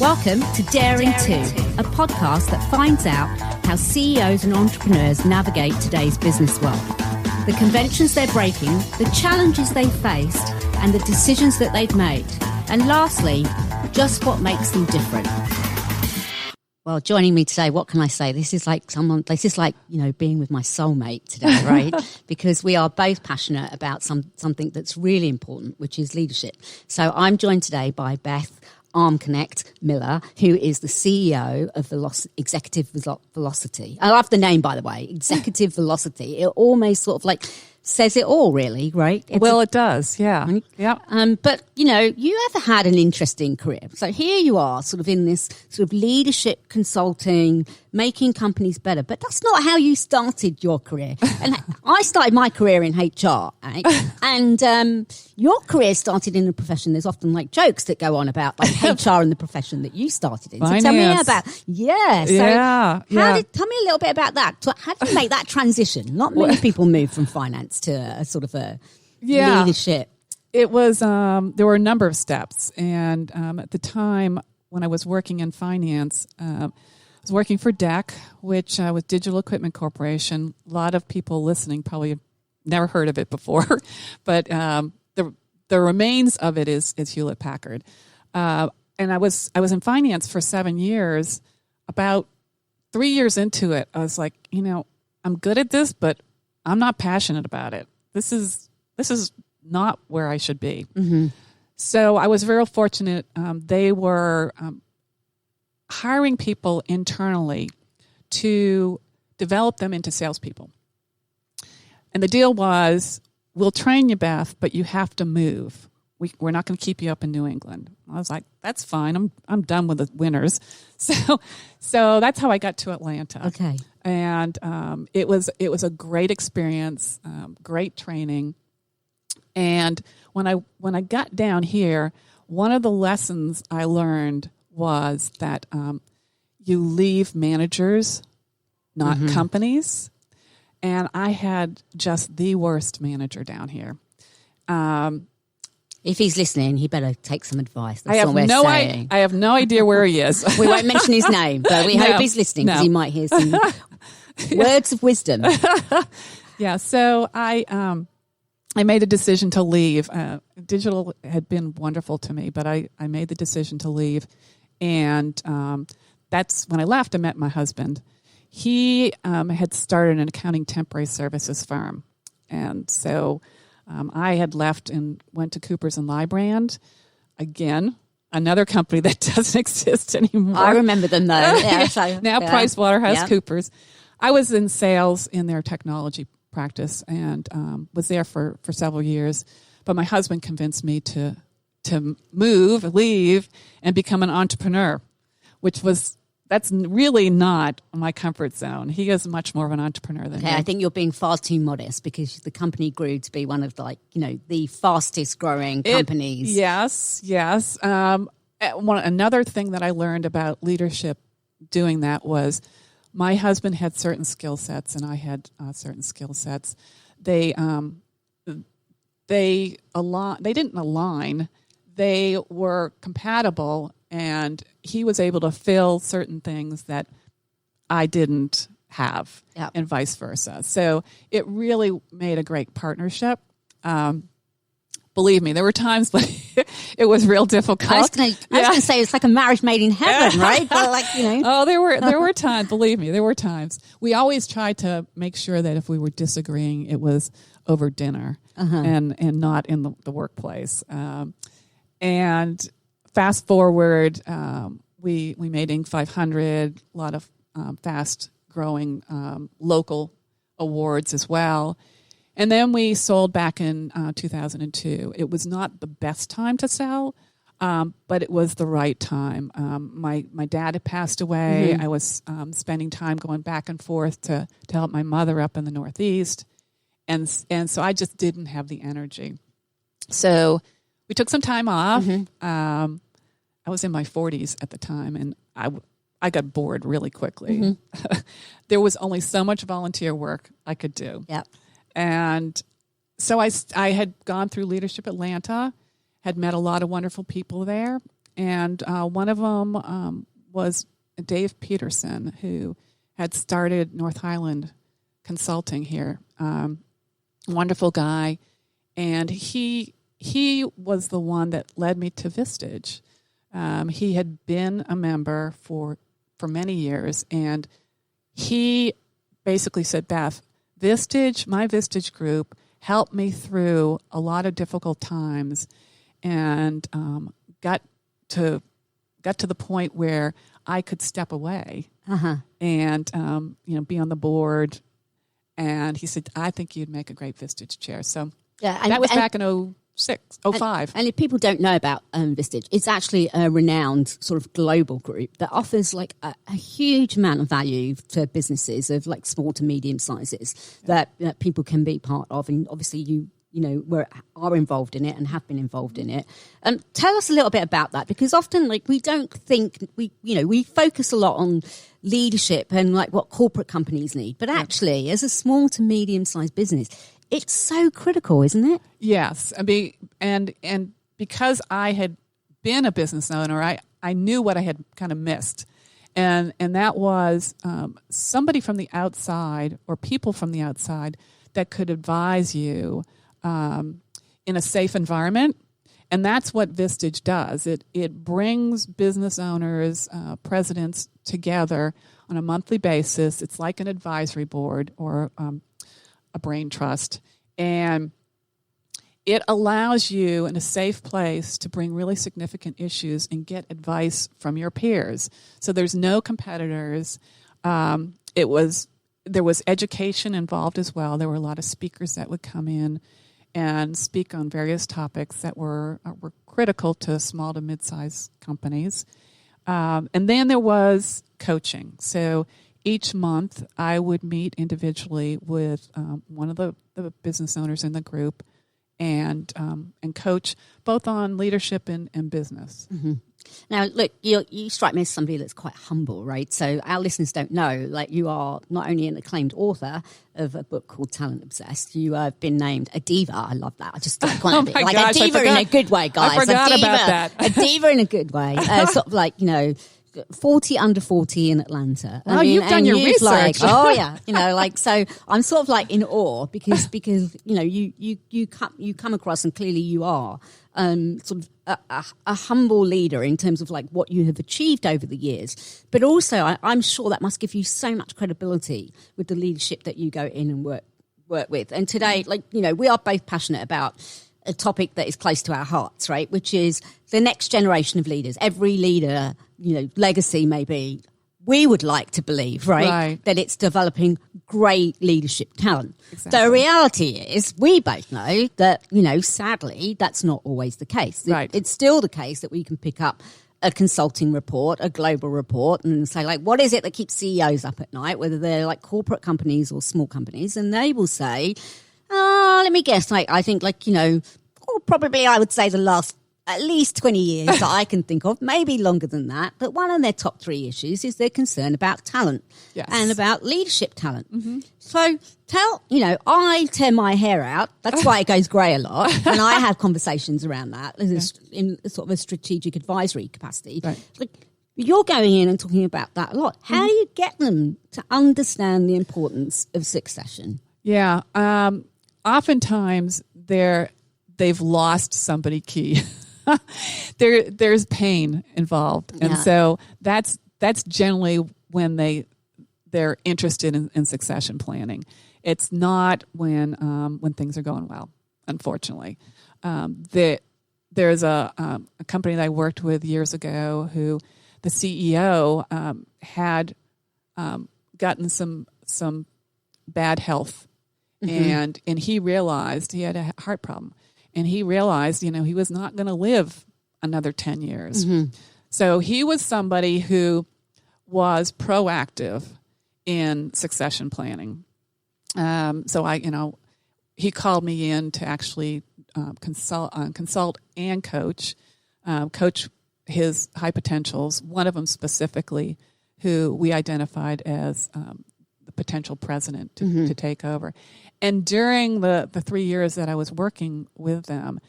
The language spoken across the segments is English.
Welcome to Daring To, a podcast that finds out how CEOs and entrepreneurs navigate today's business world. The conventions they're breaking, the challenges they faced, and the decisions that they've made. And lastly, just what makes them different. Well, joining me today, what can I say? This is like, being with my soulmate today, right? Because we are both passionate about something that's really important, which is leadership. So I'm joined today by Beth Armknecht Miller, who is the CEO of Executive Velocity. I love the name, by the way, Executive Velocity. It almost sort of like says it all, really, right? It does, yeah. Right? Yeah. But, you ever had an interesting career. So here you are sort of in this sort of leadership consulting, making companies better. But that's not how you started your career. And I started my career in HR, right? And your career started in a profession. There's often like jokes that go on about like HR and the profession that you started in. So Finance. tell me about, tell me a little bit about that. So how did you make that transition? Not many people move from finance to a sort of a leadership. It was, there were a number of steps. And at the time when I was working in finance, I was working for DEC, which was Digital Equipment Corporation. A lot of people listening probably have never heard of it before, but the remains of it is Hewlett Packard. And I was in finance for 7 years. About 3 years into it, I was like, I'm good at this, but I'm not passionate about it. This is not where I should be. Mm-hmm. So I was very fortunate. They were hiring people internally to develop them into salespeople. And the deal was, we'll train you, Beth, but you have to move. We're not going to keep you up in New England. I was like, that's fine. I'm done with the winters. So that's how I got to Atlanta. Okay. And it was a great experience, great training. And when I got down here, one of the lessons I learned was that you leave managers, not companies. And I had just the worst manager down here. If he's listening, he better take some advice. That's I have what we're saying. I have no idea where he is. We won't mention his name, but we hope he's listening because he might hear some words of wisdom. Yeah, so I made the decision to leave. Digital had been wonderful to me, but I made the decision to leave. And that's when I left, I met my husband. He had started an accounting temporary services firm. And so I had left and went to Coopers and Lybrand. Again, another company that doesn't exist anymore. I remember them, though. Yeah, now PricewaterhouseCoopers. I was in sales in their technology practice and was there for several years. But my husband convinced me to leave, and become an entrepreneur, that's really not my comfort zone. He is much more of an entrepreneur than me. I think you're being far too modest because the company grew to be one of the fastest growing companies. Yes. Another thing that I learned about leadership doing that was my husband had certain skill sets and I had certain skill sets. They didn't align. They were compatible, and he was able to fill certain things that I didn't have, and vice versa. So it really made a great partnership. Believe me, there were times when it was real difficult. I was going to say it's like a marriage made in heaven, right? But Oh, there were times. Believe me, there were times. We always tried to make sure that if we were disagreeing, it was over dinner and not in the workplace. And fast forward, we made Inc. 500, a lot of fast growing local awards as well. And then we sold back in 2002. It was not the best time to sell, but it was the right time. My dad had passed away. I was spending time going back and forth to help my mother up in the Northeast. And so I just didn't have the energy. So we took some time off. I was in my 40s at the time, and I got bored really quickly. There was only so much volunteer work I could do. Yep. And so I had gone through Leadership Atlanta, had met a lot of wonderful people there, And one of them was Dave Peterson, who had started North Highland Consulting here. Wonderful guy. And he was the one that led me to Vistage. He had been a member for many years, and he basically said, Beth, my Vistage group helped me through a lot of difficult times, and got to the point where I could step away and be on the board. And he said, I think you'd make a great Vistage chair. So that was back in 2005. And if people don't know about Vistage, it's actually a renowned sort of global group that offers like a huge amount of value to businesses of like small to medium sizes that people can be part of. And obviously you are involved in it and have been involved in it. Tell us a little bit about that, because often like we don't think we focus a lot on leadership and like what corporate companies need, but actually as a small to medium sized business, it's so critical, isn't it? Yes. I mean, and because I had been a business owner, I knew what I had kind of missed. And that was somebody from the outside or people from the outside that could advise you in a safe environment. And that's what Vistage does. It brings business owners, presidents together on a monthly basis. It's like an advisory board or a brain trust. And it allows you in a safe place to bring really significant issues and get advice from your peers. So there's no competitors. There was education involved as well. There were a lot of speakers that would come in and speak on various topics that were critical to small to mid-sized companies. And then there was coaching. So each month I would meet individually with one of the business owners in the group and coach both on leadership and business. Mm-hmm. Now, look, you strike me as somebody that's quite humble, right? So our listeners don't know, like you are not only an acclaimed author of a book called Talent Obsessed, you have been named a diva. I love that. I just don't want to be like gosh, a diva in a good way, guys. I forgot about that. A diva in a good way. Sort of like, 40 under 40 in Atlanta. Oh, you've done your research. Like, oh yeah, so I'm sort of like in awe because you come across, and clearly you are sort of a humble leader in terms of like what you have achieved over the years, but also I'm sure that must give you so much credibility with the leadership that you go in and work with. And today, we are both passionate about a topic that is close to our hearts, right? Which is the next generation of leaders. Every leader, legacy maybe, we would like to believe, right? That it's developing great leadership talent. Exactly. The reality is we both know that, sadly, that's not always the case. Right. It's still the case that we can pick up a consulting report, a global report, and say, like, what is it that keeps CEOs up at night, whether they're like corporate companies or small companies? And they will say, let me guess, I think probably I would say the last at least 20 years that I can think of, maybe longer than that. But one of their top 3 issues is their concern about talent and about leadership talent. Mm-hmm. So I tear my hair out. That's why it goes grey a lot. And I have conversations around that in sort of a strategic advisory capacity. Right. Like, you're going in and talking about that a lot. How do you get them to understand the importance of succession? Yeah. Oftentimes they've lost somebody key. There's pain involved, and so that's generally when they're interested in succession planning. It's not when things are going well. Unfortunately, there's a company that I worked with years ago who the CEO had gotten some bad health. Mm-hmm. And he realized he had a heart problem, and he realized, he was not going to live another 10 years. Mm-hmm. So he was somebody who was proactive in succession planning. So he called me in to actually consult and coach his high potentials. One of them specifically, who we identified as the potential president to take over. And during the 3 years that I was working with them,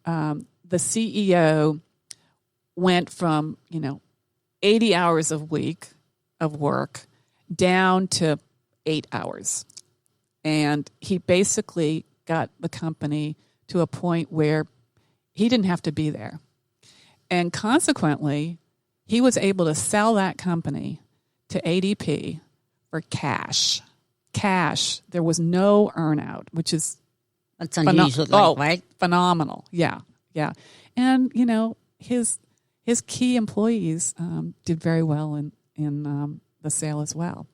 the CEO went from, 80 hours a week of work down to 8 hours. And he basically got the company to a point where he didn't have to be there. And consequently, he was able to sell that company to ADP for cash. Cash. There was no earnout, which is that's unusual, right? Phenomenal. Yeah. And, his key employees did very well in the sale as well.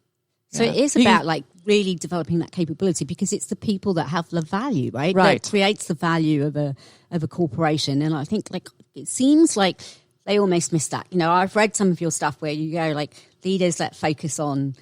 So it is about really developing that capability, because it's the people that have the value, right? Right. That creates the value of a corporation. And I think it seems like they almost miss that. I've read some of your stuff where you go leaders that focus on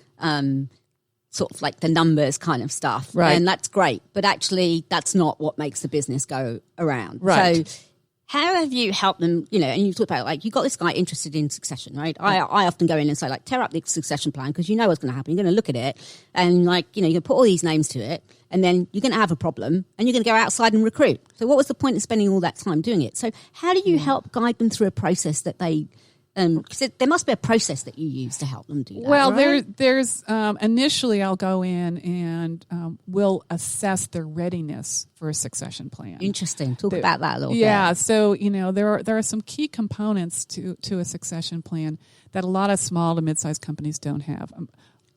sort of the numbers kind of stuff. Right. And that's great. But actually that's not what makes the business go around. Right. So how have you helped them, and you talk about you got this guy interested in succession, right? I often go in and say tear up the succession plan, because you know what's going to happen. You're going to look at it and you're going to put all these names to it, and then you're going to have a problem and you're going to go outside and recruit. So what was the point of spending all that time doing it? So how do you help guide them through a process that they, because there must be a process that you use to help them do that. Well, right? there's initially I'll go in and we'll assess their readiness for a succession plan. Interesting. Talk about that a little bit. Yeah. So there are some key components to a succession plan that a lot of small to mid-sized companies don't have.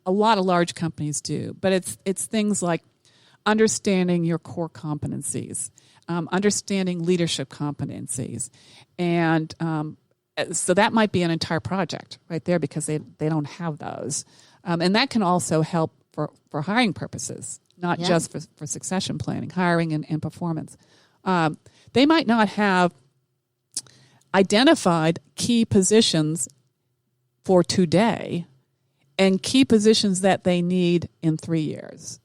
A lot of large companies do, but it's things like understanding your core competencies, understanding leadership competencies, and so that might be an entire project right there, because they don't have those. And that can also help for hiring purposes, not just for succession planning, hiring and performance. They might not have identified key positions for today and key positions that they need in 3 years.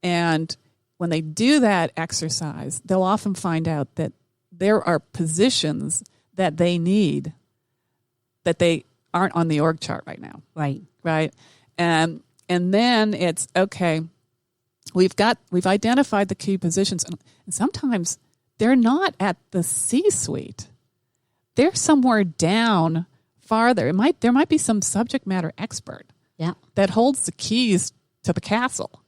And when they do that exercise, they'll often find out that there are positions that they need that they aren't on the org chart right now. Right. And then it's okay. We've identified the key positions, and sometimes they're not at the C-suite. They're somewhere down farther. There might be some subject matter expert that holds the keys to the castle,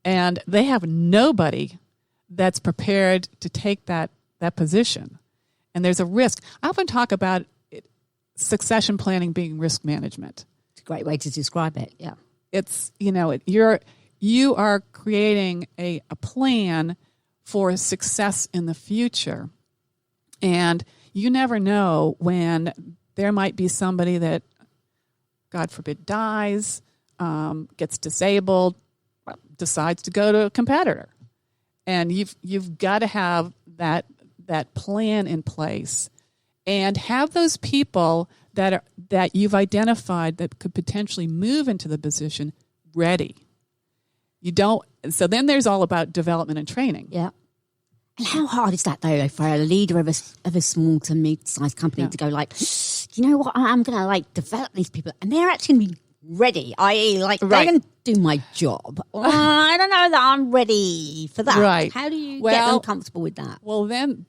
and they have nobody that's prepared to take that position. And there's a risk. I often talk about succession planning being risk management. It's a great way to describe it. Yeah. It's, you are creating a plan for success in the future. And you never know when there might be somebody that, God forbid, dies, gets disabled, decides to go to a competitor. And you've got to have that plan in place. And have those people that you've identified that could potentially move into the position ready. So then there's all about development and training. Yeah. And how hard is that though for a leader of a small to mid-sized company to go you know what, I'm going to develop these people, and they're actually going to be ready, i.e. they're going to do my job. I don't know that I'm ready for that. Right. How do you get them comfortable with that? Well, then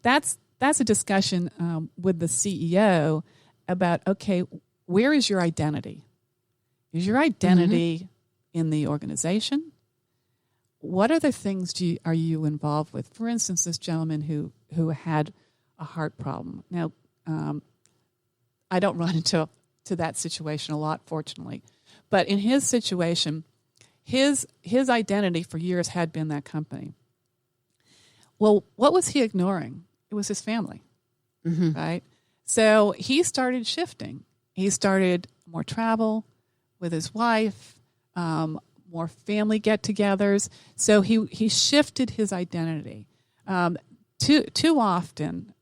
that's a discussion with the CEO about, okay, where is your identity? Is your identity in the organization? What other things are you involved with? For instance, this gentleman who had a heart problem. Now, I don't run into that situation a lot, fortunately. But in his situation, his identity for years had been that company. Well, what was he ignoring? It was his family, right? So he started shifting. He started more travel with his wife, more family get-togethers. So he shifted his identity. Too often,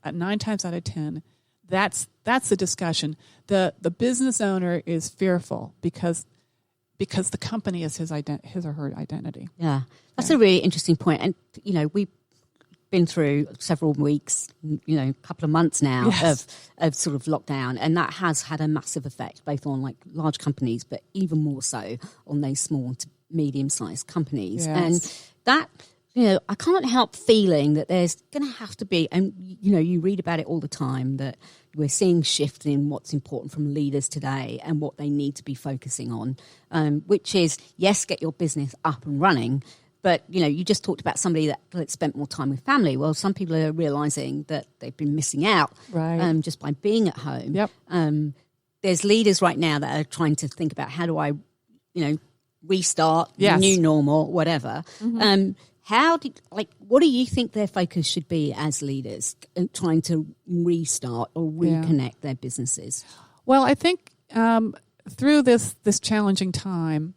9 times out of 10, that's the discussion. The business owner is fearful because the company is his or her identity. Yeah, that's a really interesting point. And we've been through several weeks, a couple of months now of sort of lockdown, and that has had a massive effect both on large companies, but even more so on those small to medium-sized companies. Yes. And that I can't help feeling that there's going to have to be, and you read about it all the time, that we're seeing shift in what's important from leaders today and what they need to be focusing on, which is, yes, get your business up and running. But, you just talked about somebody that spent more time with family. Well, some people are realizing that they've been missing out just by being at home. Yep. There's leaders right now that are trying to think about how do I, restart, new normal, whatever. Mm-hmm. What do you think their focus should be as leaders trying to restart or reconnect their businesses? Well, I think through this challenging time,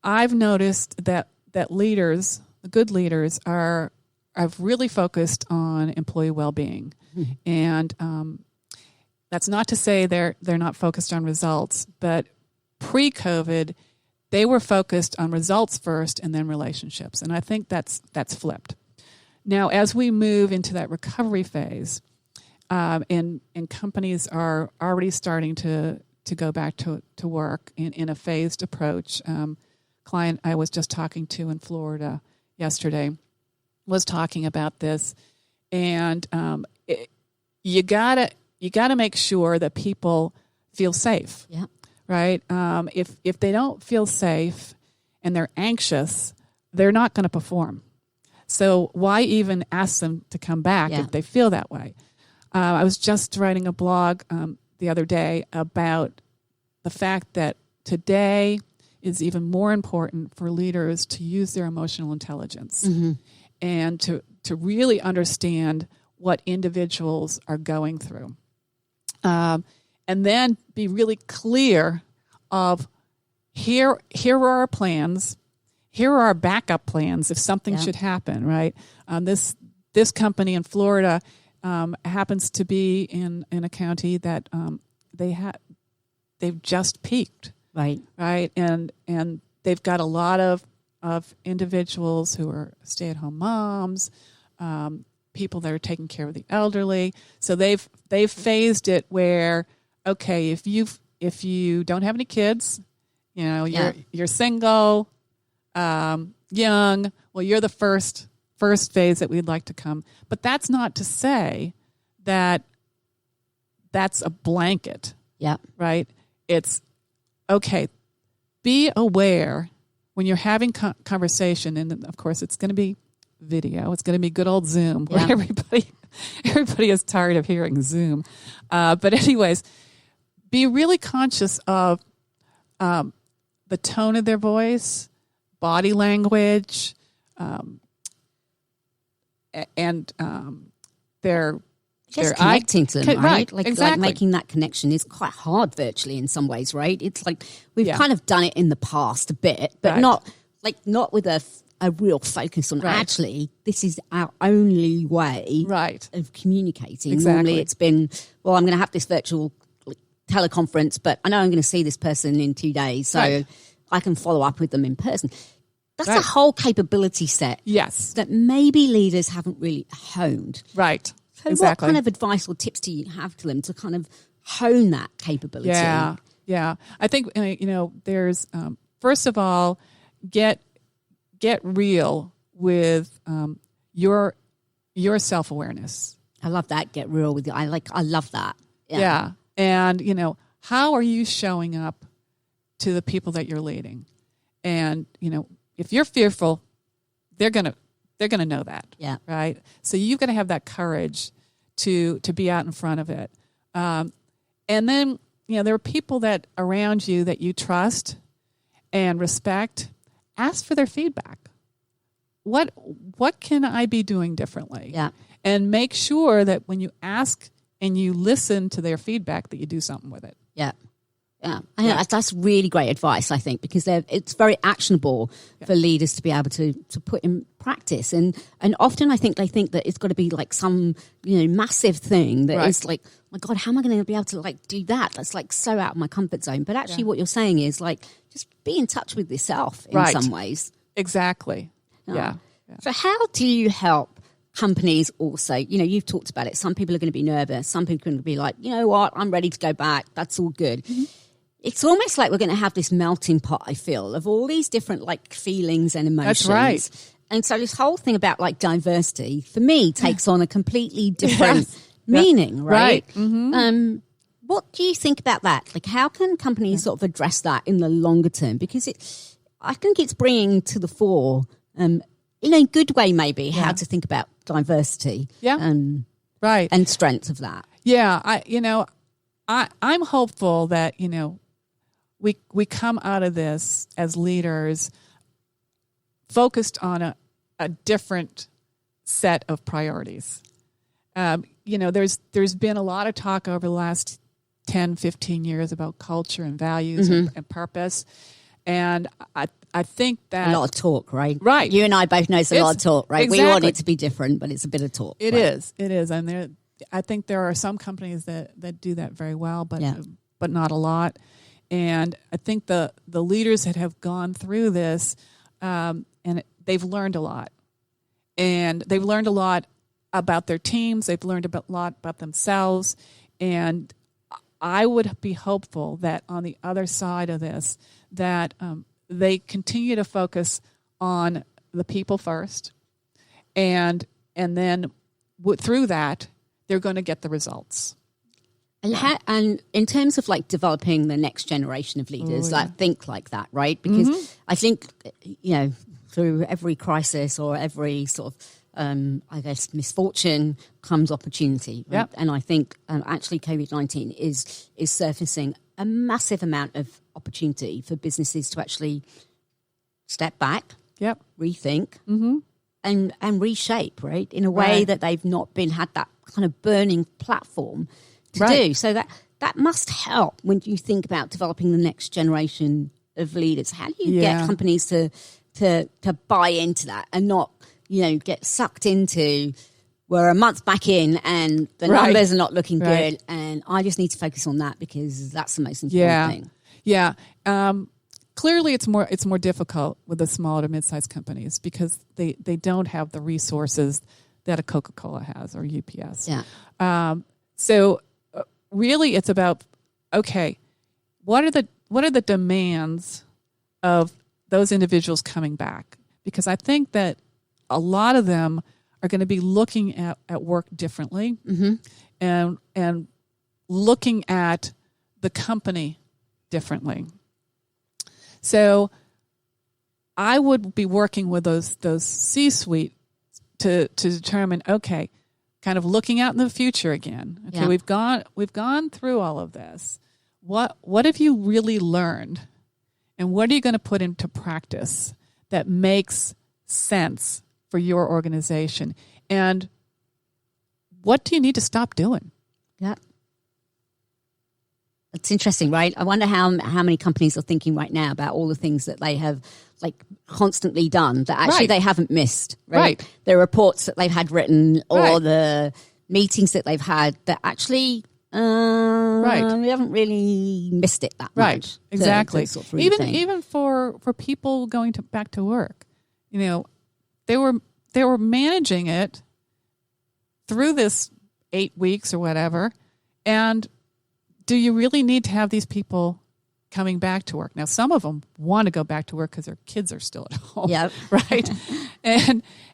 I've noticed that leaders, the good leaders, have really focused on employee well-being, and that's not to say they're not focused on results, but pre-COVID, they were focused on results first and then relationships, and I think that's flipped. Now, as we move into that recovery phase, and companies are already starting to go back to work in a phased approach. Client I was just talking to in Florida yesterday was talking about this, and you gotta make sure that people feel safe. Yeah. Right. If they don't feel safe and they're anxious, they're not going to perform. So why even ask them to come back if they feel that way? I was just writing a blog the other day about the fact that today is even more important for leaders to use their emotional intelligence and to really understand what individuals are going through. And then be really clear of here are our plans, here are our backup plans if something should happen, right? This company in Florida happens to be in a county that they've just peaked. Right. And they've got a lot of individuals who are stay-at-home moms, people that are taking care of the elderly. So they've phased it where, okay, if you don't have any kids, you're single, young, well, you're the first phase that we'd like to come. But that's not to say that that's a blanket. Yeah. Right? It's okay, be aware when you're having conversation, and of course it's going to be video. It's going to be good old Zoom, where everybody is tired of hearing Zoom. But anyways, be really conscious of the tone of their voice, body language, and their just connecting to them, right? Exactly. Like making that connection is quite hard virtually in some ways, right? It's like we've kind of done it in the past a bit, but not with a real focus on actually this is our only way of communicating. Exactly. Normally it's been, well, I'm going to have this virtual teleconference, but I know I'm going to see this person in 2 days, so I can follow up with them in person. That's a whole capability set that maybe leaders haven't really honed. Right. So what kind of advice or tips do you have to them to kind of hone that capability? Yeah. I think, there's, first of all, get real with your self-awareness. I love that. Get real with you. I love that. Yeah. And, how are you showing up to the people that you're leading? And, if you're fearful, they're going to know that. Yeah. Right. So you've got to have that courage to be out in front of it. And then, there are people that around you that you trust and respect. Ask for their feedback. What can I be doing differently? Yeah. And make sure that when you ask and you listen to their feedback, that you do something with it. Yeah. Yeah, that's really great advice, I think, because it's very actionable for leaders to be able to put in practice. And often I think they think that it's got to be like some, massive thing that is like, oh my God, how am I going to be able to do that? That's so out of my comfort zone. But actually what you're saying is just be in touch with yourself in some ways. Exactly. Yeah. So how do you help companies also? You've talked about it. Some people are going to be nervous. Some people are going to be like, you know what, I'm ready to go back. That's all good. Mm-hmm. It's almost like we're going to have this melting pot, I feel, of all these different feelings and emotions. That's right. And so this whole thing about like diversity for me takes on a completely different meaning, right? Mm-hmm. What do you think about that? Like, how can companies sort of address that in the longer term? Because I think it's bringing to the fore, in a good way, maybe, how to think about diversity. Right. And strengths of that. Yeah. I'm hopeful that, we come out of this as leaders focused on a different set of priorities. There's been a lot of talk over the last 10, 15 years about culture and values and purpose. And I think that... A lot of talk, right? Right. You and I both know it's a lot of talk, right? Exactly. We want it to be different, but it's a bit of talk. It is. And I think there are some companies that do that very well, but not a lot. And I think the leaders that have gone through this, and they've learned a lot. And they've learned a lot about their teams. They've learned a lot about themselves. And I would be hopeful that on the other side of this, that they continue to focus on the people first. And then through that, they're going to get the results. And in terms of like developing the next generation of leaders, like think like that, right? Because I think, through every crisis or every sort of, misfortune comes opportunity. Right? Yep. And I think actually COVID-19 is surfacing a massive amount of opportunity for businesses to actually step back, rethink, and reshape, right? In a way that they've not had that kind of burning platform to do. So that must help when you think about developing the next generation of leaders. How do you get companies to buy into that and not, get sucked into, we're a month back in and the numbers are not looking good and I just need to focus on that because that's the most important thing. Yeah. Clearly it's more difficult with the small to mid-sized companies because they don't have the resources that a Coca-Cola has or UPS. Yeah. So really it's about, okay, what are the demands of those individuals coming back? Because I think that a lot of them are going to be looking at work differently and looking at the company differently. So I would be working with those C-suite to determine, okay, kind of looking out in the future again. Okay, we've gone through all of this. What have you really learned? And what are you going to put into practice that makes sense for your organization? And what do you need to stop doing? Yeah. It's interesting, right? I wonder how many companies are thinking right now about all the things that they have like constantly done that actually they haven't missed, right? The reports that they've had written or the meetings that they've had that actually we haven't really missed it that much. Exactly. Sort of even for people going back to work, they were managing it through this 8 weeks or whatever, and do you really need to have these people coming back to work? Now, some of them want to go back to work because their kids are still at home, right?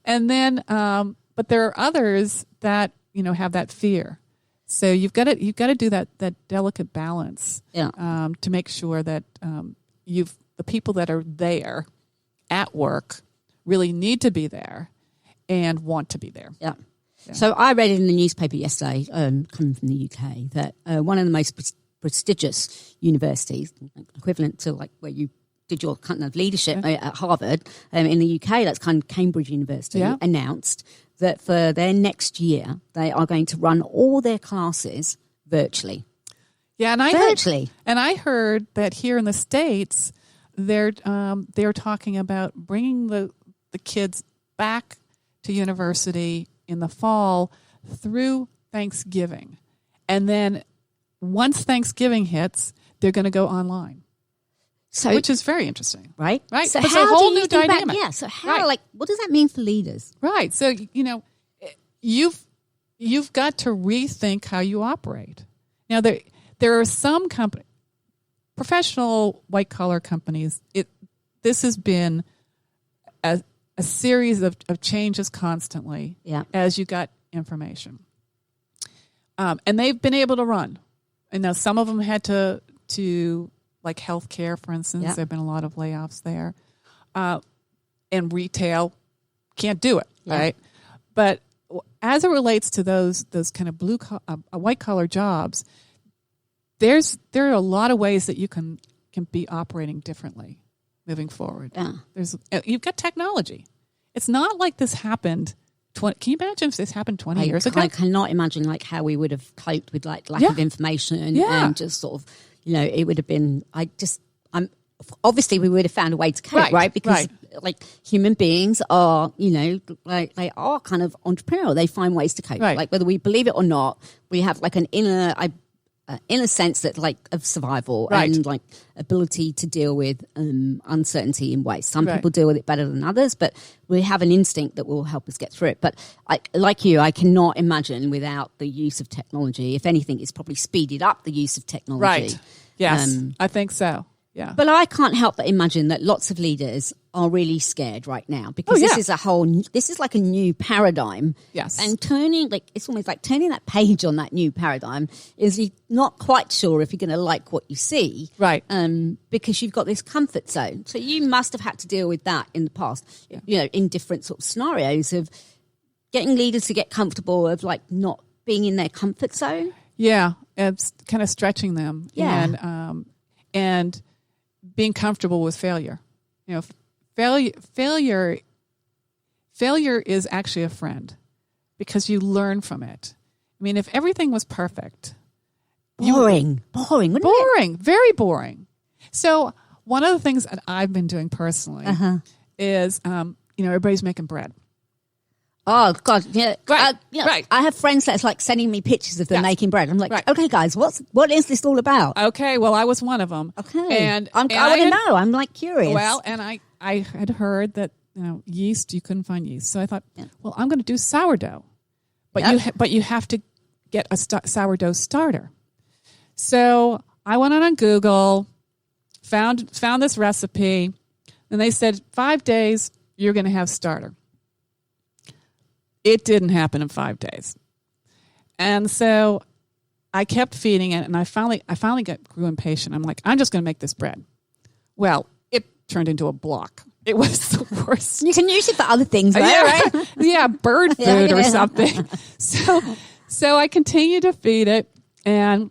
and then, but there are others that have that fear. So you've got to do that delicate balance, to make sure that the people that are there at work really need to be there and want to be there. Yeah. So I read in the newspaper yesterday, coming from the UK, that one of the most prestigious universities, equivalent to like where you did your kind of leadership at Harvard, in the UK, that's kind of Cambridge University, announced that for their next year, they are going to run all their classes virtually. Yeah, and I heard that here in the States, they're talking about bringing the kids back to university in the fall through Thanksgiving. And then once Thanksgiving hits, they're going to go online. So, which is very interesting. Right? Right. So it's how a whole do you new think dynamic. So how, what does that mean for leaders? Right. So, you've got to rethink how you operate. Now, there are some professional white-collar companies, this has been a a series of changes constantly as you got information. And they've been able to run. And now some of them had to like healthcare, for instance. There have been a lot of layoffs there. And retail can't do it, right? But as it relates to those kind of white collar jobs, there are a lot of ways that you can be operating differently moving forward. You've got technology. It's not like this happened. Can you imagine if this happened 20 years ago? I cannot imagine like how we would have coped with like lack of information and just sort of, it would have been. Obviously we would have found a way to cope, right? Because like human beings are, like they are kind of entrepreneurial. They find ways to cope. Like whether we believe it or not, we have like an inner sense that like of survival and like ability to deal with uncertainty in ways. Some people deal with it better than others, but we have an instinct that will help us get through it. But like you, I cannot imagine without the use of technology. If anything, it's probably speeded up the use of technology. Right. Yes, I think so. Yeah. But I can't help but imagine that lots of leaders are really scared right now because this is like a new paradigm. Yes. And it's almost like turning that page on that new paradigm is you're not quite sure if you're going to like what you see. Right. Because you've got this comfort zone. So you must have had to deal with that in the past, in different sort of scenarios of getting leaders to get comfortable of like not being in their comfort zone. Yeah. It's kind of stretching them. Yeah. And being comfortable with failure. Failure is actually a friend because you learn from it. I mean, if everything was perfect, boring, wouldn't it? Very boring. So one of the things that I've been doing personally is, everybody's making bread. Oh God! Yeah, right. I have friends that's like sending me pictures of them making bread. I'm like, okay, guys, what is this all about? Okay, well, I was one of them. Okay, and I want to know. I'm like curious. Well, and I had heard that yeast, you couldn't find yeast, so I thought, well, I'm going to do sourdough, but you have to get a sourdough starter. So I went on Google, found this recipe, and they said 5 days you're going to have starter. It didn't happen in 5 days. And so I kept feeding it, and I finally grew impatient. I'm like, I'm just going to make this bread. Well, it turned into a block. It was the worst. You can use it for other things, right? Yeah, bird food or something. So I continued to feed it, and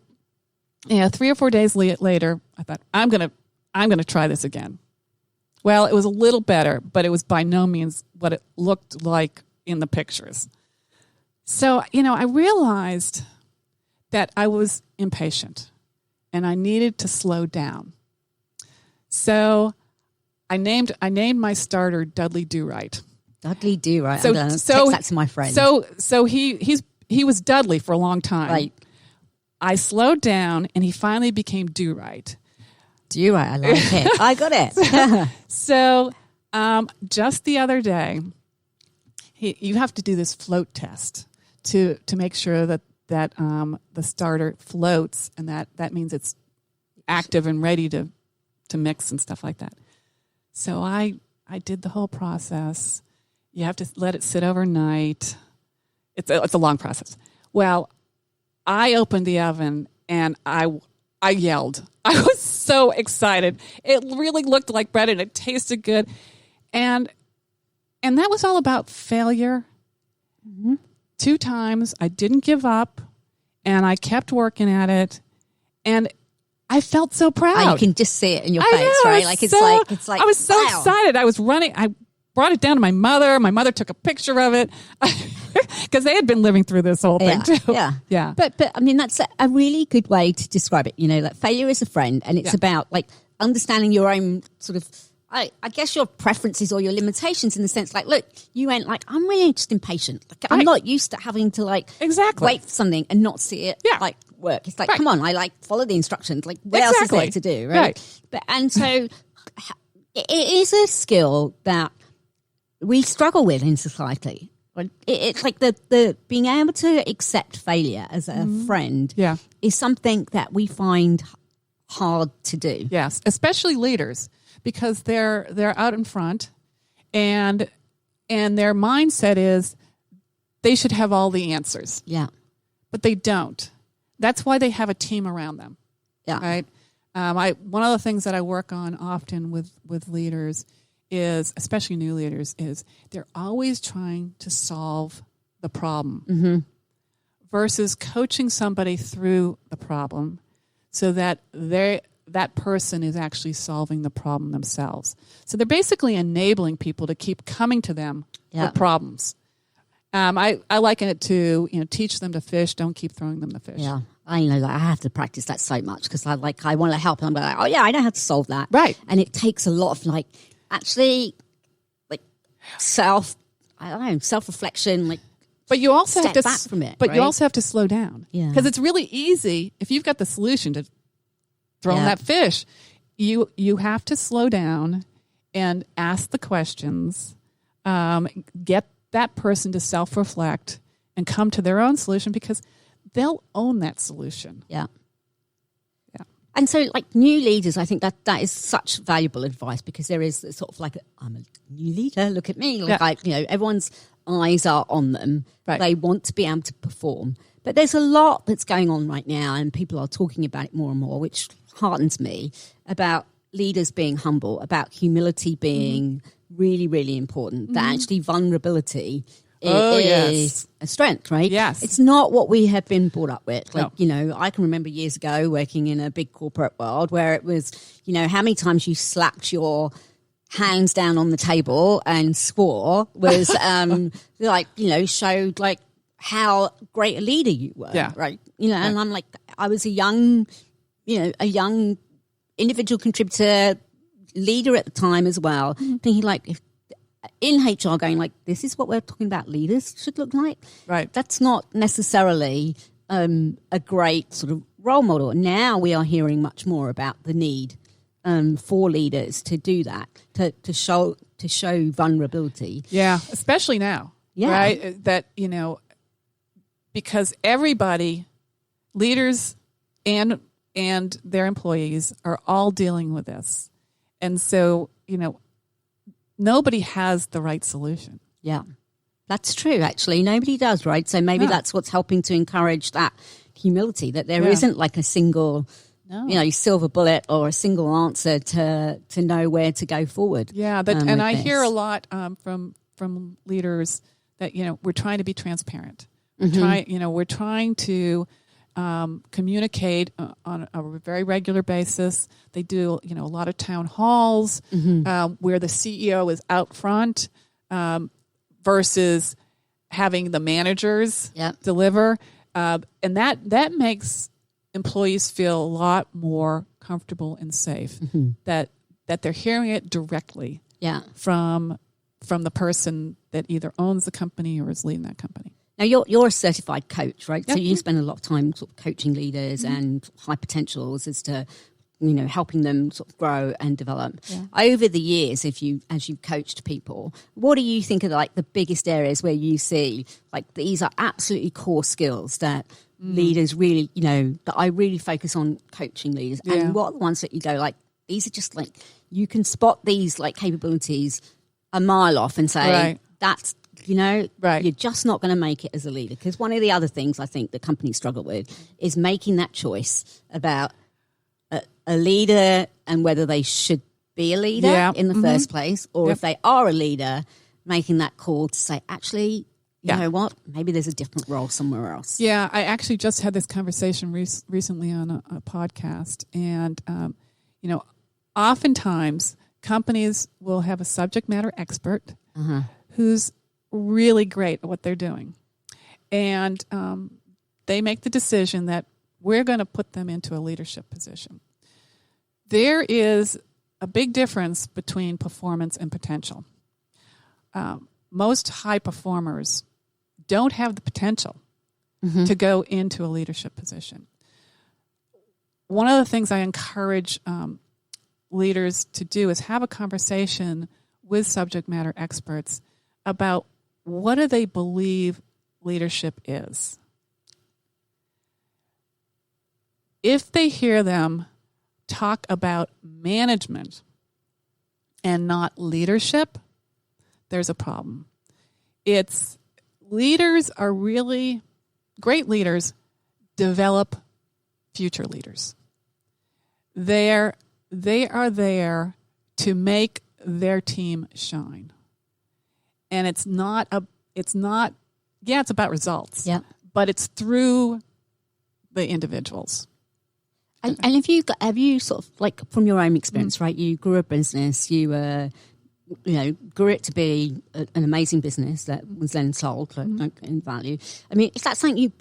3 or 4 days later, I thought, I'm gonna try this again. Well, it was a little better, but it was by no means what it looked like in the pictures. So, I realized that I was impatient and I needed to slow down. So I named my starter Dudley Do-Right. Dudley Do-Right. So text that to my friend. So he was Dudley for a long time. Right. I slowed down and he finally became Do-Right. Do-Right, I like it. I got it. So just the other day, you have to do this float test to make sure that the starter floats, and that means it's active and ready to mix and stuff like that. So I did the whole process. You have to let it sit overnight. It's a long process. Well, I opened the oven and I yelled. I was so excited. It really looked like bread and it tasted good, and that was all about failure. Mm-hmm. 2 times, I didn't give up, and I kept working at it, and I felt so proud. You can just see it in your face, right? Like it's like I was so excited. I was running. I brought it down to my mother. My mother took a picture of it because they had been living through this whole thing too. Yeah. But I mean, that's a really good way to describe it. Like failure is a friend, and it's about like understanding your own sort of. I guess your preferences or your limitations in the sense like, look, you went like, I'm really just impatient. Like, I'm not used to having to like wait for something and not see it like work. It's like, come on, I like follow the instructions. Like what else is there to do? Right. But, and so it is a skill that we struggle with in society. It's like the being able to accept failure as a friend is something that we find hard to do. Yes, especially leaders. Because they're out in front, and And their mindset is they should have all the answers. Yeah. But they don't. That's why they have a team around them. Yeah. Right? One of the things that I work on often with leaders is, especially new leaders, is they're always trying to solve the problem versus coaching somebody through the problem so that that person is actually solving the problem themselves. So they're basically enabling people to keep coming to them with problems. I liken it to, teach them to fish, don't keep throwing them the fish. Yeah. I know that I have to practice that so much because I want to help them. I'm like, oh yeah, I know how to solve that. Right. And it takes a lot of self-reflection, but you also have to back from it. But you also have to slow down. Yeah. Because it's really easy if you've got the solution to throw that fish. You have to slow down and ask the questions, get that person to self-reflect and come to their own solution because they'll own that solution. Yeah. Yeah. And so, new leaders, I think that is such valuable advice because there is sort of I'm a new leader, look at me. Everyone's eyes are on them. Right. They want to be able to perform. But there's a lot that's going on right now and people are talking about it more and more, which heartens me, about leaders being humble, about humility being really, really important, that actually vulnerability is a strength, right? Yes. It's not what we have been brought up with. No. I can remember years ago working in a big corporate world where it was, how many times you slapped your hands down on the table and swore was showed how great a leader you were. Yeah. Right. And I'm I was a young individual contributor leader at the time as well, thinking in HR going this is what we're talking about leaders should look like. Right. That's not necessarily a great sort of role model. Now we are hearing much more about the need for leaders to do that, to show vulnerability. Yeah, especially now. Yeah. Right? That, because everybody, leaders and their employees are all dealing with this. And so, nobody has the right solution. Yeah, that's true, actually. Nobody does, right? So maybe that's what's helping to encourage that humility, that there isn't a single, silver bullet or a single answer to know where to go forward. Yeah, and I hear a lot from leaders that, we're trying to be transparent. We're trying to communicate on a very regular basis. They do, a lot of town halls where the CEO is out front versus having the managers deliver. And that makes employees feel a lot more comfortable and safe that they're hearing it directly from the person that either owns the company or is leading that company. Now, you're a certified coach, right? Yep. So you spend a lot of time sort of coaching leaders and high potentials as to, helping them sort of grow and develop. Yeah. Over the years, as you've coached people, what do you think are the biggest areas where you see these are absolutely core skills that leaders really, that I really focus on coaching leaders? Yeah. And what are the ones that you go these are just you can spot these capabilities a mile off and say that's. You're just not going to make it as a leader. Because one of the other things I think that companies struggle with is making that choice about a leader and whether they should be a leader in the first place, or if they are a leader, making that call to say, actually, you know what, maybe there's a different role somewhere else. Yeah, I actually just had this conversation recently on a podcast. And, oftentimes companies will have a subject matter expert who's really great at what they're doing. And they make the decision that we're going to put them into a leadership position. There is a big difference between performance and potential. Most high performers don't have the potential to go into a leadership position. One of the things I encourage leaders to do is have a conversation with subject matter experts about what do they believe leadership is. If they hear them talk about management and not leadership, there's a problem. it's leaders are really great leaders develop future leaders. They are there to make their team shine. And it's about results. Yeah. But it's through the individuals. And have you sort of, like, from your own experience, right? You grew a business, you grew it to be an amazing business that was then sold in value. I mean, is that something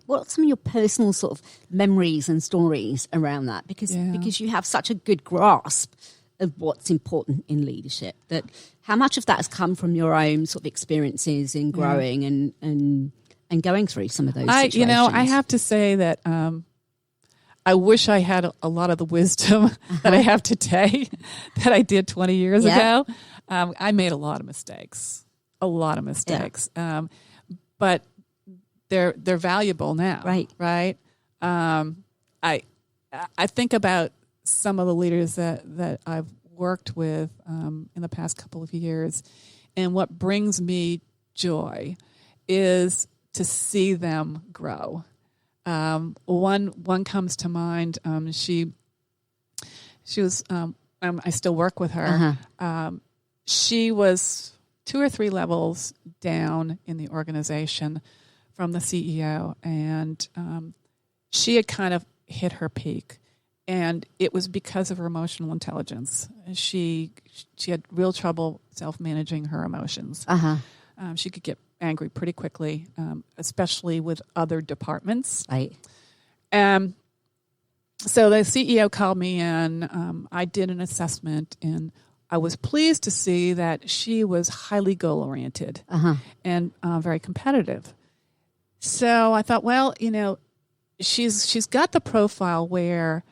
what are some of your personal sort of memories and stories around that? Because you have such a good grasp of what's important in leadership, that how much of that has come from your own sort of experiences in growing and going through some of those situations? I have to say that I wish I had a lot of the wisdom that I have today that I did 20 years ago. I made a lot of mistakes, but they're valuable now, right? I think about some of the leaders that I've worked with in the past couple of years, and what brings me joy is to see them grow. One comes to mind. She was. I still work with her. She was 2 or 3 levels down in the organization from the CEO, and she had kind of hit her peak, and it was because of her emotional intelligence. She had real trouble self-managing her emotions. She could get angry pretty quickly, especially with other departments. Right. So the CEO called me in. I did an assessment, and I was pleased to see that she was highly goal-oriented and very competitive. So I thought, well, she's got the profile where,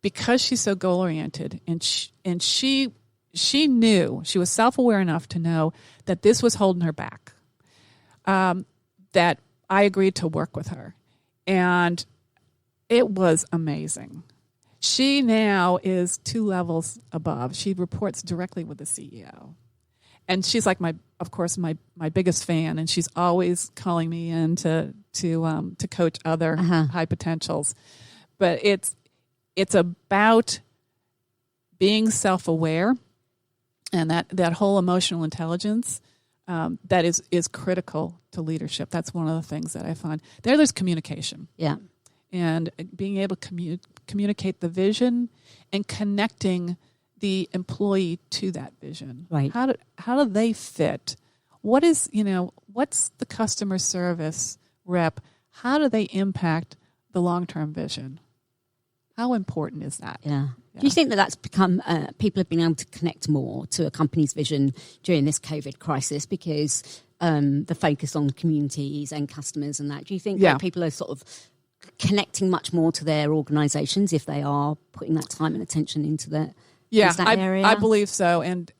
because she's so goal-oriented, and she knew, she was self-aware enough to know that this was holding her back. That I agreed to work with her, and it was amazing. She now is 2 levels above. She reports directly with the CEO, and she's like my biggest fan, and she's always calling me in to coach other high potentials. But it's about being self-aware, and that whole emotional intelligence. That is critical to leadership. That's one of the things that I find. There's communication. Yeah. And being able to communicate the vision and connecting the employee to that vision. Right. How do they fit? What's the customer service rep? How do they impact the long-term vision? How important is that? Yeah. Do you think that that's become, people have been able to connect more to a company's vision during this COVID crisis because the focus on communities and customers and that? Do you think that people are sort of connecting much more to their organizations if they are putting that time and attention into that? That area? I believe so. And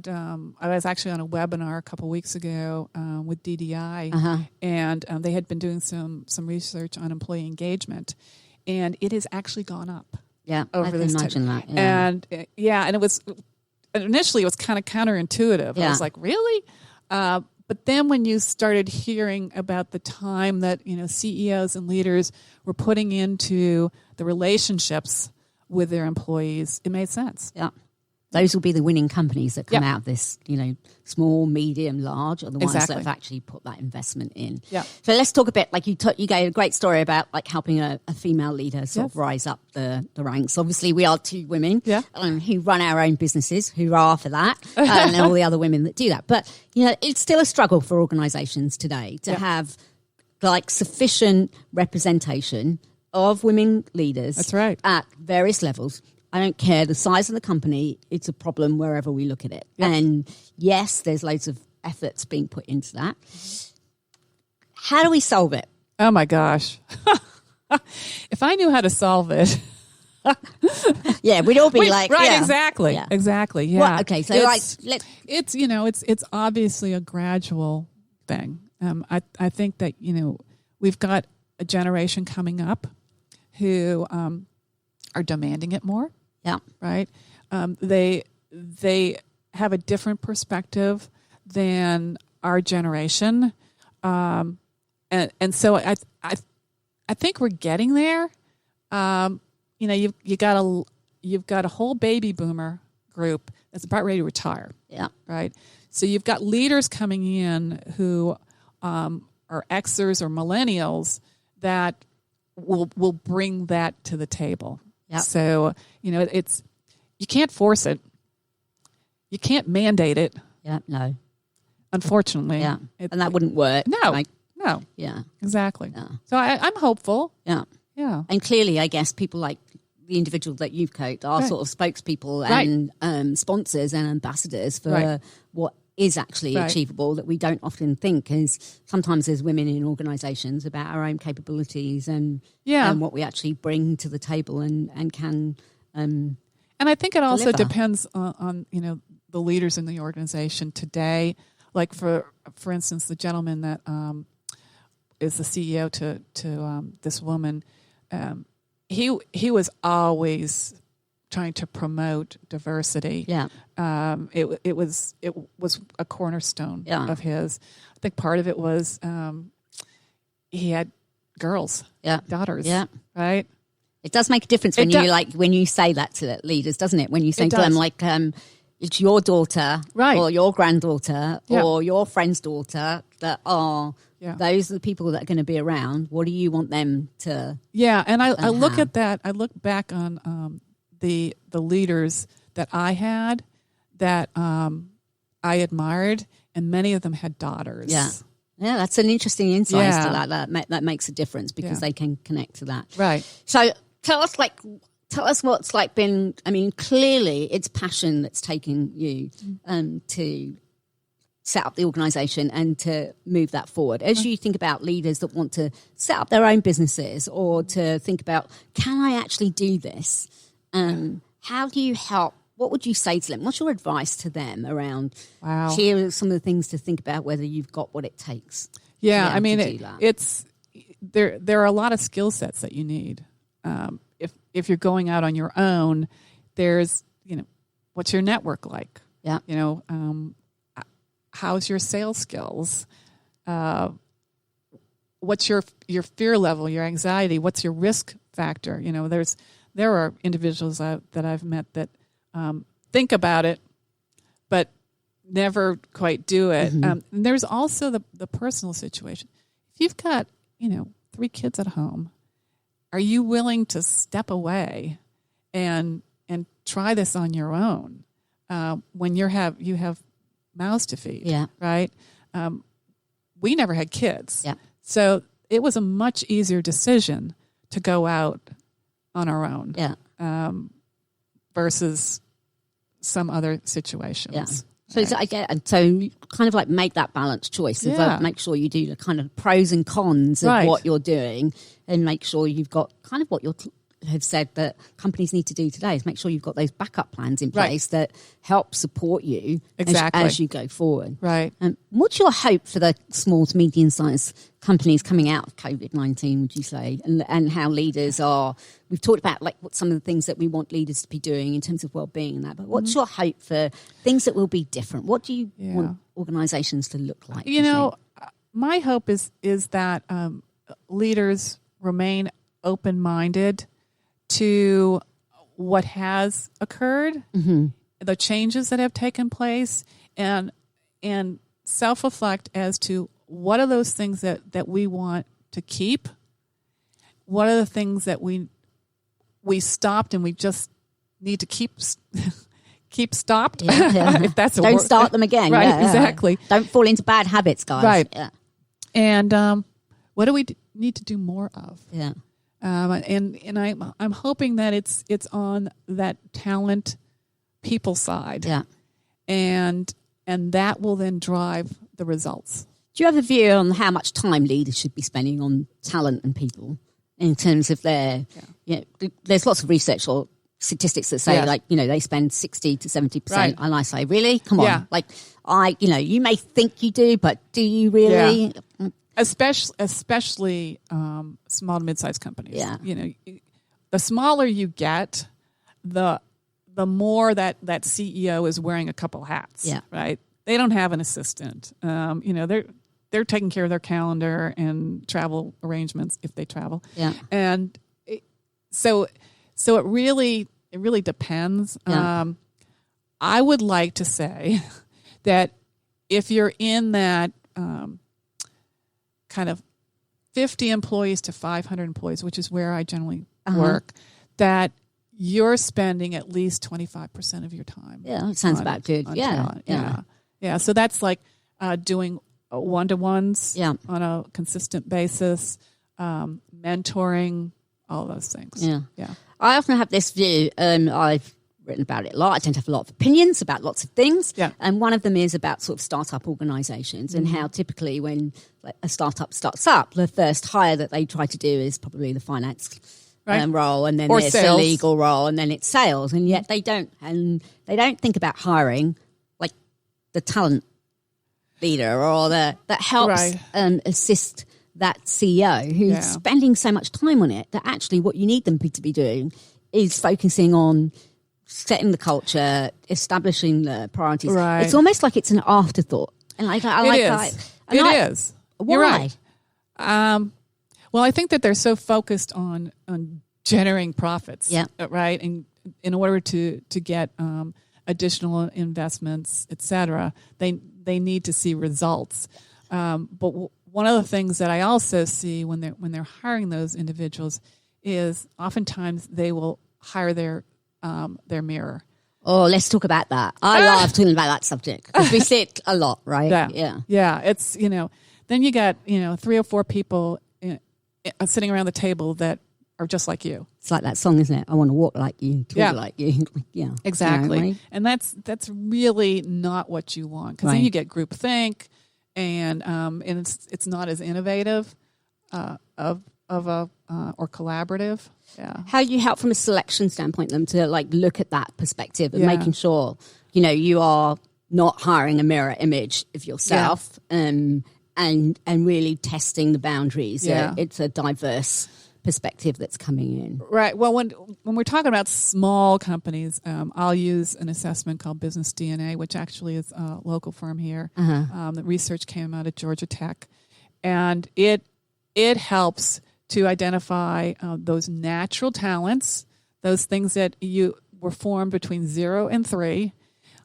I was actually on a webinar a couple of weeks ago with DDI, and they had been doing some research on employee engagement, and it has actually gone up. Yeah, over I can this imagine time. that. Yeah. And it was initially kind of counterintuitive. Yeah. I was like, really? But then when you started hearing about the time that CEOs and leaders were putting into the relationships with their employees, it made sense. Yeah. Those will be the winning companies that come out of this, small, medium, large, are the ones that have actually put that investment in. Yeah. So let's talk a bit, like you gave a great story about like helping a female leader sort of rise up the ranks. Obviously, we are 2 women who run our own businesses. Hurrah for that. And all the other women that do that. But, it's still a struggle for organizations today to have like sufficient representation of women leaders. That's right. At various levels. I don't care the size of the company. It's a problem wherever we look at it. Yep. And yes, there's loads of efforts being put into that. How do we solve it? Oh my gosh. If I knew how to solve it. We'd all be like, right, exactly. Yeah. Exactly. Yeah. Well, okay. So it's obviously a gradual thing. I think that, we've got a generation coming up who are demanding it more. Yeah. Right. They have a different perspective than our generation, and so I think we're getting there. You've got a whole baby boomer group that's about ready to retire. Yeah. Right. So you've got leaders coming in who are Xers or millennials that will bring that to the table. Yeah. So it's you can't force it. You can't mandate it. Yeah. No. Unfortunately. Yeah. And that wouldn't work. No. No. Yeah. Exactly. Yeah. So I'm hopeful. Yeah. Yeah. And clearly, I guess people like the individual that you've coached are sort of spokespeople and sponsors and ambassadors for what is actually achievable that we don't often think is sometimes as women in organisations about our own capabilities and what we actually bring to the table and can and I think it also deliver. depends on the leaders in the organization today. Like for instance, the gentleman that is the CEO to this woman, he was always trying to promote diversity. Yeah. It was a cornerstone of his. I think part of it was he had girls, daughters, right? It does make a difference when you say that to leaders, doesn't it? When you say to them like, it's your daughter, or your granddaughter, or your friend's daughter that are. Yeah. Those are the people that are going to be around. What do you want them to? Yeah, and I look at that. I look back on the leaders that I had that I admired, and many of them had daughters. Yeah, that's an interesting insight to that. That makes a difference because they can connect to that. Right. So tell us what's been. I mean, clearly it's passion that's taken you to set up the organisation and to move that forward. As you think about leaders that want to set up their own businesses or to think about, can I actually do this? How do you help? What would you say to them? What's your advice to them around, here are some of the things to think about whether you've got what it takes? Yeah, I mean, it's there are a lot of skill sets that you need. If you're going out on your own, there's, what's your network like? Yeah. How's your sales skills? What's your fear level, your anxiety? What's your risk factor? There are individuals that I've met that think about it, but never quite do it. Mm-hmm. And there's also the personal situation. If you've got 3 kids at home, are you willing to step away and try this on your own when you have mouths to feed? Yeah. Right. We never had kids. Yeah. So it was a much easier decision to go out on our own. Yeah. Versus some other situations. Yeah. So I get, so you kind of like make that balanced choice. Make sure you do the kind of pros and cons of what you're doing, and make sure you've got kind of what you have said that companies need to do today is make sure you've got those backup plans in place that help support you as you go forward. Right. What's your hope for the small to medium-sized companies coming out of COVID-19, would you say, and how leaders are? We've talked about like what some of the things that we want leaders to be doing in terms of well-being and that, but what's your hope for things that will be different? What do you want organizations to look like? My hope is that leaders remain open-minded to what has occurred, the changes that have taken place, and self-reflect as to what are those things that we want to keep, what are the things that we stopped and we just need to keep stopped. If that's a don't word. start them again. Right, exactly. Don't fall into bad habits, guys. Right. Yeah. And what do we need to do more of? Yeah. And I'm hoping that it's on that talent people side. Yeah. And that will then drive the results. Do you have a view on how much time leaders should be spending on talent and people in terms of their, there's lots of research or statistics that say they spend 60 to 70%. And I say, really? Come on. Like you may think you do, but do you really? Yeah. Especially small to mid-sized companies. Yeah. The smaller you get, the more that CEO is wearing a couple hats. Yeah. Right. they don't have an assistant. They're taking care of their calendar and travel arrangements if they travel. Yeah. And so it really depends. Yeah. I would like to say that if you're in that kind of 50 employees to 500 employees, which is where I generally work, that you're spending at least 25% of your time. Yeah, it sounds about good. Yeah. So that's like doing one-to-ones Yeah. on a consistent basis, mentoring, all those things. Yeah. I often have this view, I've written about it a lot. I tend to have a lot of opinions about lots of things. Yeah. And one of them is about sort of startup organizations and how typically when a startup starts up, the first hire that they try to do is probably the finance role, and then or there's sales. the legal role, and then it's sales. And yet they don't think about hiring like the talent leader or that helps assist that CEO who's spending so much time on it that actually what you need them to be doing is focusing on setting the culture, establishing the priorities. Right. It's almost like it's an afterthought. And It is. Why? You're right. Well, I think that they're so focused on generating profits, right? And in order to get additional investments, et cetera, they need to see results. But one of the things that I also see when they're hiring those individuals is oftentimes they will hire their mirror. Oh, let's talk about that. I love talking about that subject because we see it a lot, right? Yeah. It's, then you got, 3 or 4 people sitting around the table that are just like you. It's like that song, isn't it? I want to walk like you, talk like you. Yeah, exactly. Right? And that's really not what you want, because then you get groupthink, and it's not as innovative or collaborative. Yeah. How you help from a selection standpoint them to like look at that perspective and making sure you are not hiring a mirror image of yourself, and really testing the boundaries. Yeah. It's a diverse perspective that's coming in. Right. Well, when we're talking about small companies, I'll use an assessment called Business DNA, which actually is a local firm here. The research came out of Georgia Tech, and it helps to identify those natural talents, those things that you were formed between 0 and 3.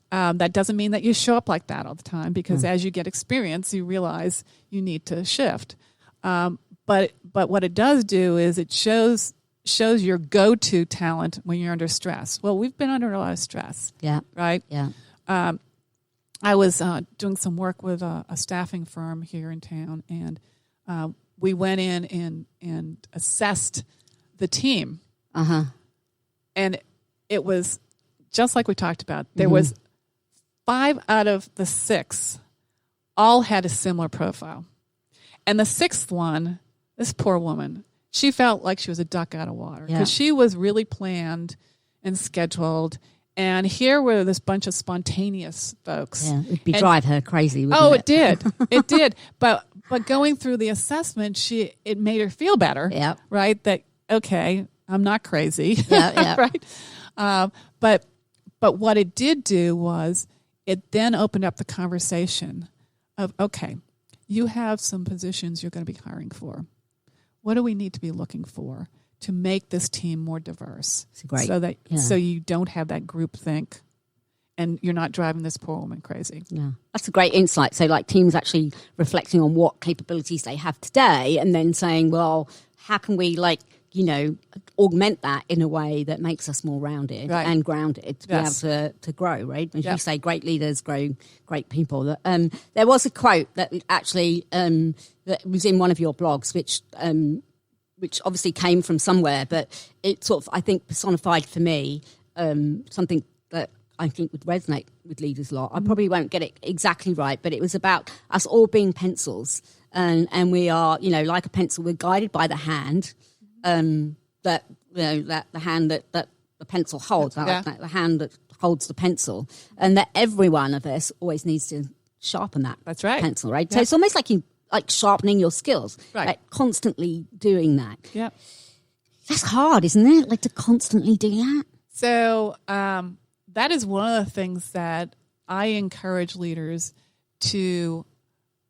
That doesn't mean that you show up like that all the time, because as you get experience, you realize you need to shift. But what it does do is it shows your go-to talent when you're under stress. Well, we've been under a lot of stress. Yeah. Right? Yeah. I was doing some work with a staffing firm here in town, and we went in and assessed the team. And it was just like we talked about. There was 5 out of the 6 all had a similar profile. And the 6th one, this poor woman, she felt like she was a duck out of water, because she was really planned and scheduled. And here were this bunch of spontaneous folks. Yeah, it'd drive her crazy, wouldn't it? It did. It did. But going through the assessment, it made her feel better. Yeah. Right? That, okay, I'm not crazy. Yeah. Right? But what it did do was it then opened up the conversation of, okay, you have some positions you're going to be hiring for. What do we need to be looking for to make this team more diverse? So you don't have that group think, and you're not driving this poor woman crazy. Yeah, that's a great insight. So like teams actually reflecting on what capabilities they have today, and then saying, well, how can we augment that in a way that makes us more rounded and grounded to be able to grow, right? As you say, great leaders grow great people. There was a quote that actually that was in one of your blogs, which obviously came from somewhere, but it sort of, I think, personified for me something that I think would resonate with leaders a lot. I probably won't get it exactly right, but it was about us all being pencils, and we are, like a pencil, we're guided by the hand. That the hand that the pencil holds, like the hand that holds the pencil, and that every one of us always needs to sharpen that pencil, right? Yeah. So it's almost like you sharpening your skills, like constantly doing that. Yeah, that's hard, isn't it? Like to constantly do that. So that is one of the things that I encourage leaders to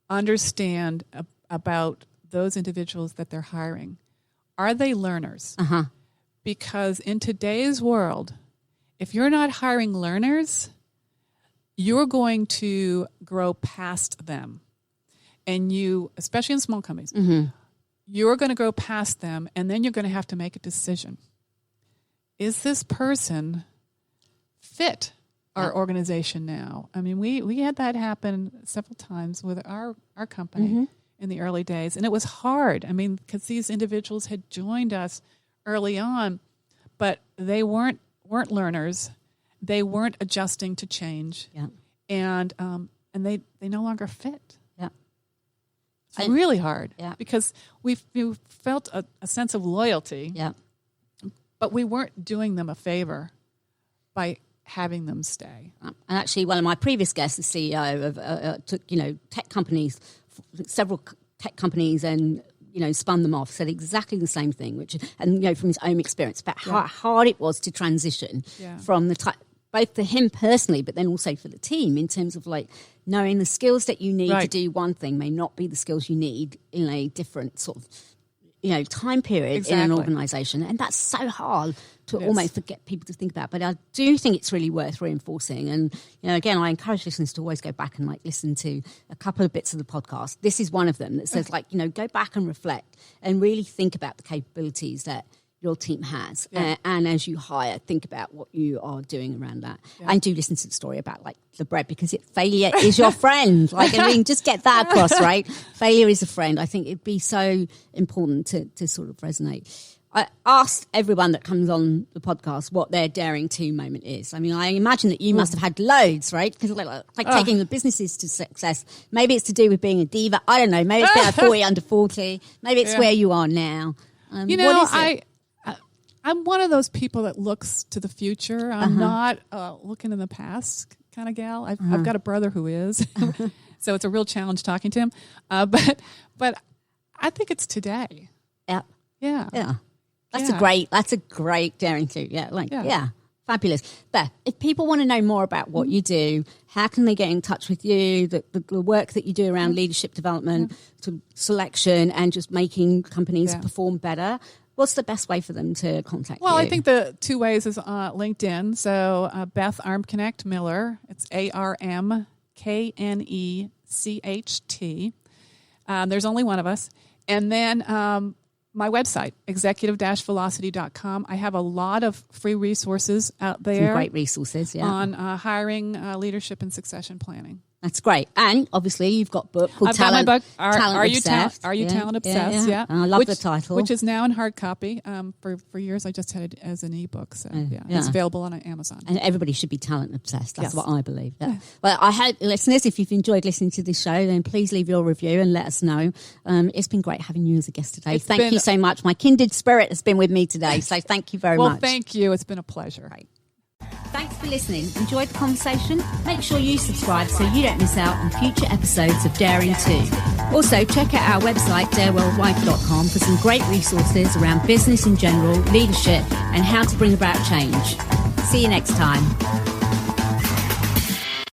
understand about those individuals that they're hiring. Are they learners? Uh-huh. Because in today's world, if you're not hiring learners, you're going to grow past them. And you, especially in small companies, you're going to grow past them, and then you're going to have to make a decision. Is this person fit our organization now? I mean, we had that happen several times with our company in the early days, and it was hard. I mean, because these individuals had joined us early on, but they weren't learners. They weren't adjusting to change, and they no longer fit. It's really hard because we felt a sense of loyalty, but we weren't doing them a favor by having them stay. And actually, one of my previous guests, the CEO of tech companies, several tech companies, and spun them off, said exactly the same thing, from his own experience about how hard it was to transition from the type, both for him personally, but then also for the team, in terms of like knowing the skills that you need to do one thing may not be the skills you need in a different sort of time period in an organization. And that's so hard to almost get people to think about. But I do think it's really worth reinforcing. And, again, I encourage listeners to always go back and listen to a couple of bits of the podcast. This is one of them that says go back and reflect and really think about the capabilities that your team has. And as you hire, think about what you are doing around that. And do listen to the story about the bread, because failure is your friend. Just get that across, right? Failure is a friend. I think it'd be so important to sort of resonate. I asked everyone that comes on the podcast what their daring to moment is. I mean, I imagine that you must have had loads, right? Because taking the businesses to success. Maybe it's to do with being a diva. I don't know. Maybe it's being a 40 under 40. Maybe it's where you are now. What is it? I'm one of those people that looks to the future. I'm not looking in the past kind of gal. I've got a brother who is, so it's a real challenge talking to him. But I think it's today. Yeah. That's a great daring to. Fabulous. Beth, if people want to know more about what you do, how can they get in touch with you? The work that you do around leadership development, to selection, and just making companies perform better. What's the best way for them to contact you? Well, I think the two ways is LinkedIn. So Beth Armknecht Miller. It's ARMKNECHT. There's only one of us. And then my website, executive-velocity.com. I have a lot of free resources out there. Some great resources, on hiring, leadership, and succession planning. That's great. And obviously you've got a book called Talent Talent Obsessed. Are you Talent Obsessed? Yeah. And I love the title. Which is now in hard copy. For years I just had it as an ebook. So it's available on Amazon. And everybody should be talent obsessed. That's what I believe. Yeah. Well, I hope, listeners, if you've enjoyed listening to this show, then please leave your review and let us know. It's been great having you as a guest today. Thank you so much. My kindred spirit has been with me today. So thank you very much. Well, thank you. It's been a pleasure. Right. Thanks for listening. Enjoyed the conversation? Make sure you subscribe so you don't miss out on future episodes of Daring 2. Also, check out our website, dareworldwide.com, for some great resources around business in general, leadership, and how to bring about change. See you next time.